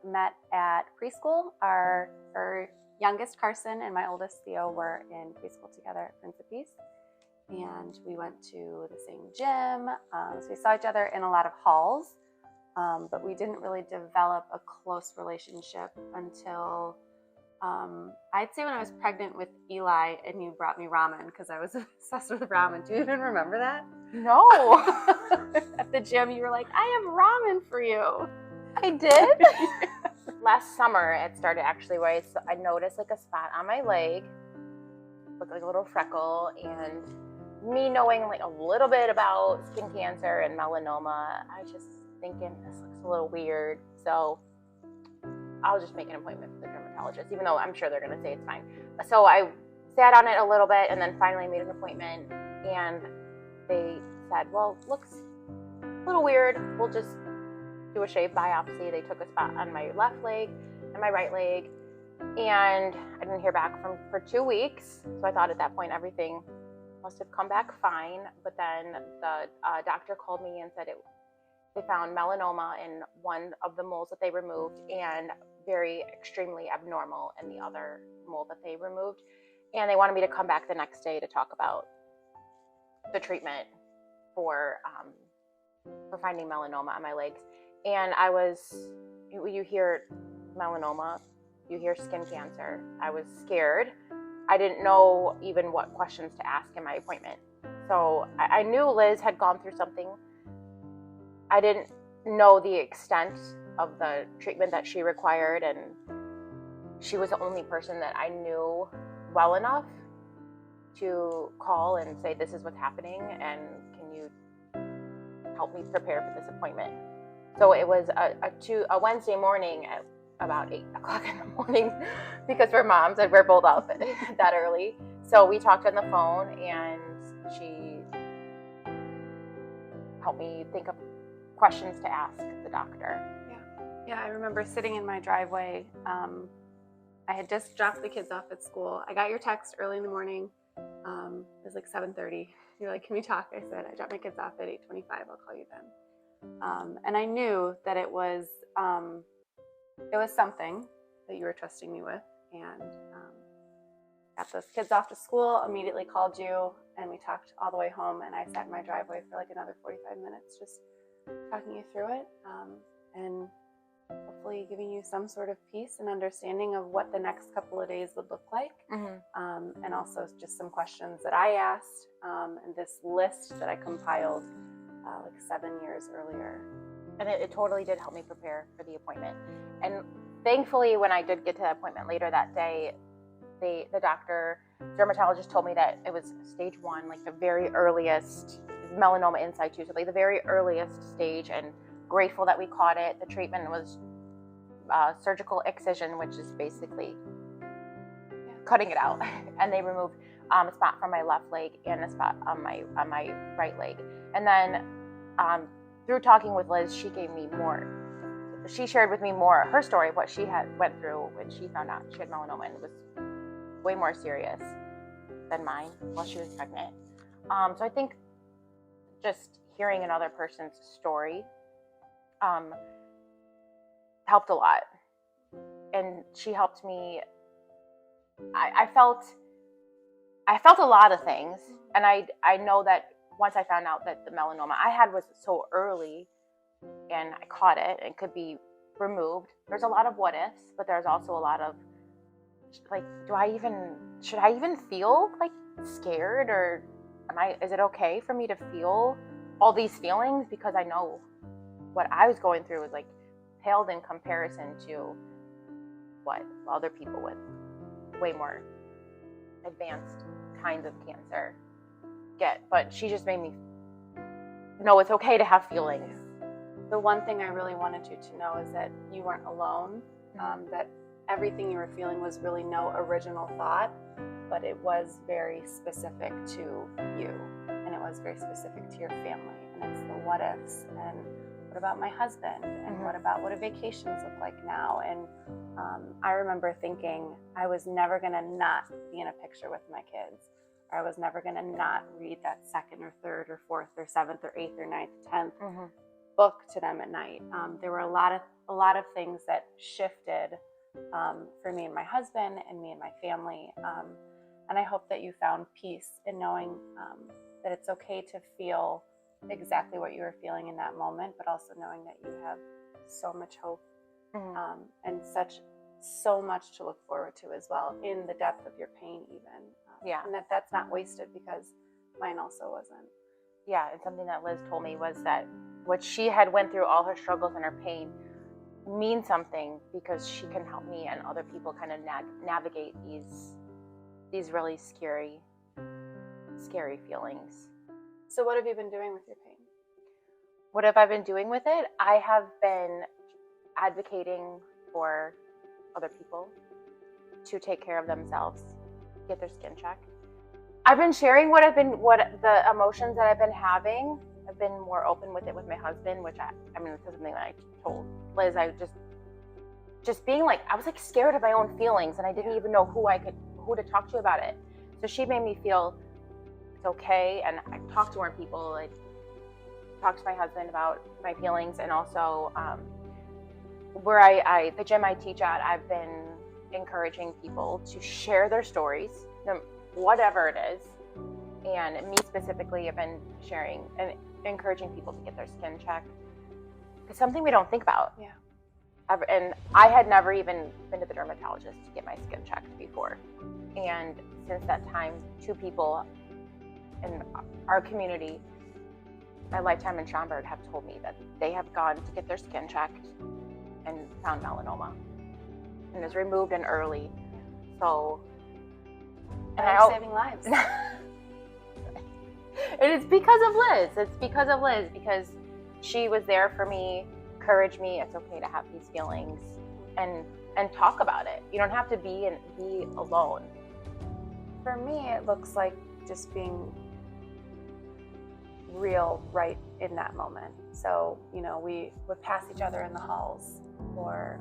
met at preschool. Our youngest, Carson, and my oldest, Theo, were in preschool together at Prince of Peace. And we went to the same gym. So we saw each other in a lot of halls, but we didn't really develop a close relationship until I'd say when I was pregnant with Eli and you brought me ramen because I was obsessed with ramen. Do you even remember that? No. At the gym, you were like, I have ramen for you. I did? Last summer, it started actually where I noticed like a spot on my leg, looked like a little freckle, and me knowing like a little bit about skin cancer and melanoma, I was just thinking this looks a little weird. So I'll just make an appointment for the dermatologist, even though I'm sure they're going to say it's fine. So I sat on it a little bit and then finally made an appointment, and they said, well, looks a little weird. We'll just do a shave biopsy. They took a spot on my left leg and my right leg, and I didn't hear back for 2 weeks. So I thought at that point everything must have come back fine. But then the doctor called me and said they found melanoma in one of the moles that they removed and very extremely abnormal in the other mole that they removed. And they wanted me to come back the next day to talk about the treatment for finding melanoma on my legs. And you hear melanoma, you hear skin cancer. I was scared. I didn't know even what questions to ask in my appointment. So I knew Liz had gone through something. I didn't know the extent of the treatment that she required, and she was the only person that I knew well enough to call and say, this is what's happening, and can you help me prepare for this appointment? So it was a Wednesday morning at about 8 o'clock in the morning because we're moms and we're both up that early. So we talked on the phone and she helped me think of questions to ask the doctor. Yeah, I remember sitting in my driveway. I had just dropped the kids off at school. I got your text early in the morning. It was like 7:30. You're like, can we talk? I said, I dropped my kids off at 8:25. I'll call you then. And I knew that it was something that you were trusting me with. And got those kids off to school, immediately called you, and we talked all the way home. And I sat in my driveway for like another 45 minutes just talking you through it, and hopefully giving you some sort of peace and understanding of what the next couple of days would look like. And also just some questions that I asked, and this list that I compiled like 7 years earlier. And it totally did help me prepare for the appointment. And thankfully, when I did get to the appointment later that day, the dermatologist told me that it was stage 1, like the very earliest melanoma in situ, so like the very earliest stage, and grateful that we caught it. The treatment was surgical excision, which is basically cutting it out, and they removed a spot from my left leg and a spot on my right leg. And then through talking with Liz, she shared with me more her story of what she had went through when she found out she had melanoma, and it was way more serious than mine while she was pregnant. So I think just hearing another person's story helped a lot. And she helped me. I felt a lot of things, and I know that once I found out that the melanoma I had was so early and I caught it and could be removed, there's a lot of what ifs, but there's also a lot of like, should I even feel like scared, or is it okay for me to feel all these feelings? Because I know what I was going through was like paled in comparison to what other people with way more advanced kinds of cancer get. But she just made me know it's okay to have feelings. The one thing I really wanted you to know is that you weren't alone, that everything you were feeling was really no original thought, but it was very specific to you, and it was very specific to your family. And it's the what ifs, and what about my husband, and what do vacations look like now? And I remember thinking I was never going to not be in a picture with my kids, or I was never going to not read that second or third or fourth or seventh or eighth or ninth, 10th book to them at night. There were a lot of things that shifted for me and my husband and me and my family. And I hope that you found peace in knowing that it's okay to feel exactly what you were feeling in that moment, but also knowing that you have so much hope and so much to look forward to as well in the depth of your pain even. And that's not wasted, because mine also wasn't. Yeah, and something that Liz told me was that what she had went through, all her struggles and her pain, means something because she can help me and other people kind of navigate these really scary feelings. So what have you been doing with your pain? What have I been doing with it? I have been advocating for other people to take care of themselves, get their skin checked. I've been sharing what the emotions that I've been having. I've been more open with it with my husband, which I mean, it's something that I told Liz. I just being like, I was like scared of my own feelings, and I didn't even know who to talk to about it. So she made me feel it's okay, and I talked to more people. I talked to my husband about my feelings, and also where the gym I teach at, I've been encouraging people to share their stories, whatever it is. And me specifically, I've been sharing and encouraging people to get their skin checked. It's something we don't think about. Yeah. And I had never even been to the dermatologist to get my skin checked before. And since that time, 2 people in our community, my lifetime in Schaumburg, have told me that they have gone to get their skin checked and found melanoma, and is removed and early. So, and saving lives. And it's because of Liz. It's because of Liz, because she was there for me, encouraged me. It's okay to have these feelings, and talk about it. You don't have to be alone. For me, it looks like just being real right in that moment. So, we would pass each other in the halls, or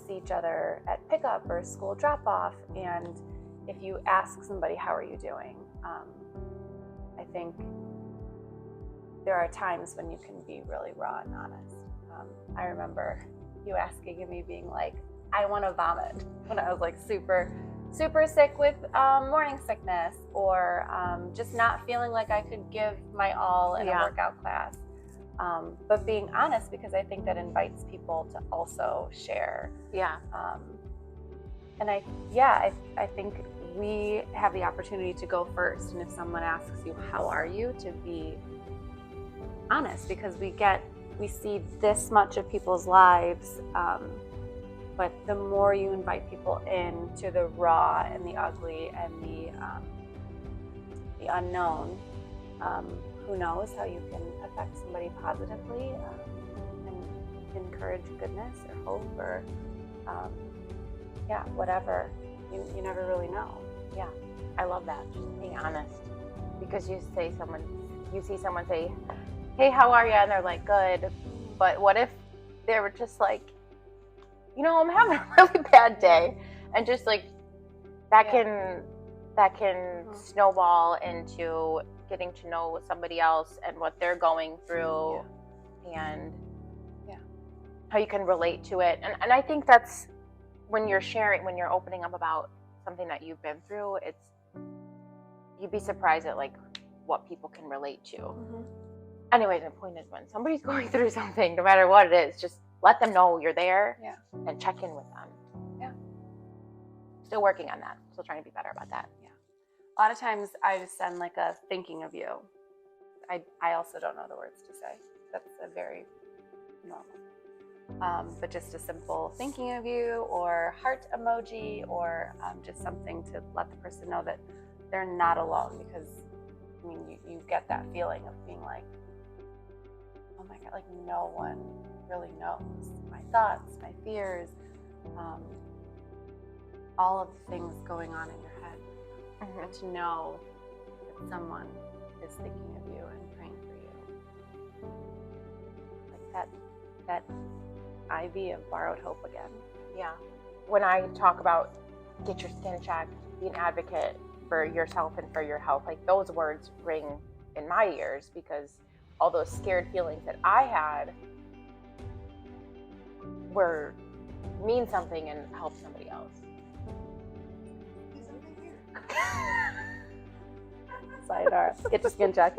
see each other at pickup or school drop off. And if you ask somebody, how are you doing? I think there are times when you can be really raw and honest. I remember you asking me, being like, I want to vomit, when I was like super sick with morning sickness, or just not feeling like I could give my all in a workout class. But being honest, because I think that invites people to also share. Yeah. And I think we have the opportunity to go first. And if someone asks you, how are you, to be honest, because we see this much of people's lives. But the more you invite people into the raw and the ugly and the unknown, who knows how you can affect somebody positively and encourage goodness or hope, or whatever. You never really know. Yeah, I love that. Just being honest, because you see someone say, "Hey, how are you?" and they're like, "Good," but what if they were just like, I'm having a really bad day, and just like that can snowball into getting to know somebody else and what they're going through, and how you can relate to it. And I think that's when you're opening up about something that you've been through, you'd be surprised at like what people can relate to. Mm-hmm. Anyways, the point is, when somebody's going through something, no matter what it is, just let them know you're there and check in with them. Yeah. Still working on that. Still trying to be better about that. Yeah. A lot of times I just send like a thinking of you. I also don't know the words to say. That's a very normal. But just a simple thinking of you, or heart emoji, or just something to let the person know that they're not alone. Because you get that feeling of being like, oh my God, like no one really knows my thoughts, my fears, all of the things going on in your head. Mm-hmm. But to know that someone is thinking of you and praying for you, like that IV of borrowed hope again. Yeah. When I talk about get your skin checked, be an advocate for yourself and for your health, like those words ring in my ears, because all those scared feelings that I had were mean something and help somebody else. Sayonara. Get your skin checked.